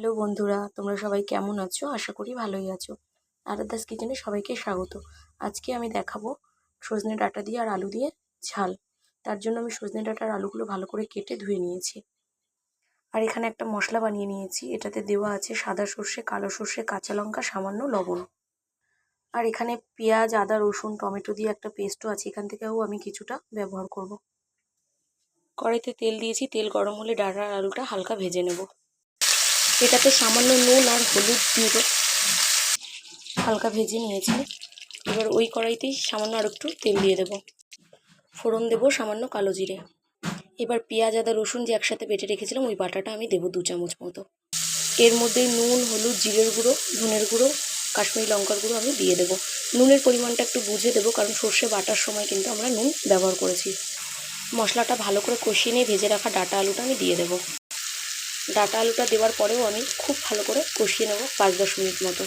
Hello বন্ধুরা, তোমরা সবাই কেমন আছো? আশা করি ভালোই আছো। আরাধ্যাস কিচেনে সবাইকে স্বাগত। আজকে আমি দেখাবো সজনে ডাঁটা দিয়ে আর আলু দিয়ে ঝাল। তার জন্য আমি সজনে ডাঁটা আর আলুগুলো ভালো করে কেটে ধুয়ে নিয়েছি। আর এখানে একটা মশলা বানিয়ে নিয়েছি। এটাতে দেওয়া আছে সাদা সর্ষে, কালো সর্ষে, কাঁচা লঙ্কা, সামান্য লবণ। আর এখানে পেঁয়াজ, আদা, রসুন, টমেটো দিয়ে একটা পেস্টও আছে। এখান থেকেও আমি কিছুটা ব্যবহার করব। কড়াইতে তেল দিয়েছি। তেল গরম হলে ডাঁটা আর আলুটা হালকা ভেজে নেব। এটাতে সামান্য নুন আর হলুদ দিয়ে হালকা ভেজে নিয়েছি। এবার ওই কড়াইতেই সামান্য আর একটু তেল দিয়ে দেব। ফোড়ন দেব সামান্য কালো জিরে। এবার পেঁয়াজ, আদা, রসুন যে একসাথে বেটে রেখেছিলাম ওই বাটাটা আমি দেবো 2 চামচ মতো। এর মধ্যে নুন, হলুদ, জিরের গুঁড়ো, ধনের গুঁড়ো, কাশ্মীরি লঙ্কার গুঁড়ো আমি দিয়ে দেবো। নুনের পরিমাণটা একটু বুঝে দেবো, কারণ সর্ষে বাটার সময় কিন্তু আমরা নুন ব্যবহার করেছি। মশলাটা ভালো করে কষিয়ে নিয়ে ভেজে রাখা ডাঁটা আলুটা আমি দিয়ে দেবো। ডাঁটা আলুটা দেওয়ার পরেও আমি খুব ভালো করে কষিয়ে নেব 5-10 মিনিট মতো।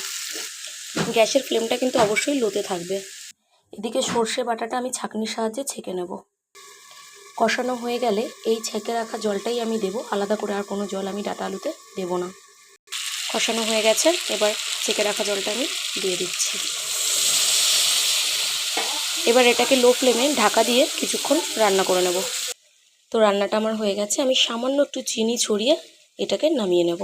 গ্যাসের ফ্লেমটা কিন্তু অবশ্যই লোতে থাকবে। এদিকে সর্ষে বাটাটা আমি ছাঁকনির সাহায্যে ছেঁকে নেব। কষানো হয়ে গেলে এই ছেঁকে রাখা জলটাই আমি দেব, আলাদা করে আর কোনো জল আমি ডাঁটা আলুতে দেব না। কষানো হয়ে গেছে, এবার ছেঁকে রাখা জলটা আমি দিয়ে দিচ্ছি। এবার এটাকে লো ফ্লেমে ঢাকা দিয়ে কিছুক্ষণ রান্না করে নেব। তো রান্নাটা আমার হয়ে গেছে। আমি সামান্য একটু চিনি ছড়িয়ে এটাকে নামিয়ে নেব।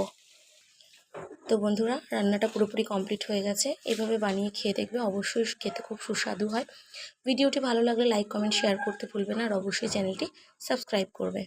তো বন্ধুরা, রান্নাটা পুরোপুরি কমপ্লিট হয়ে গেছে। এভাবে বানিয়ে খেয়ে দেখবে, অবশ্যই খেতে খুব সুস্বাদু হয়। ভিডিওটি ভালো লাগলে লাইক, কমেন্ট, শেয়ার করতে ভুলবে না। আর অবশ্যই চ্যানেলটি সাবস্ক্রাইব করবে।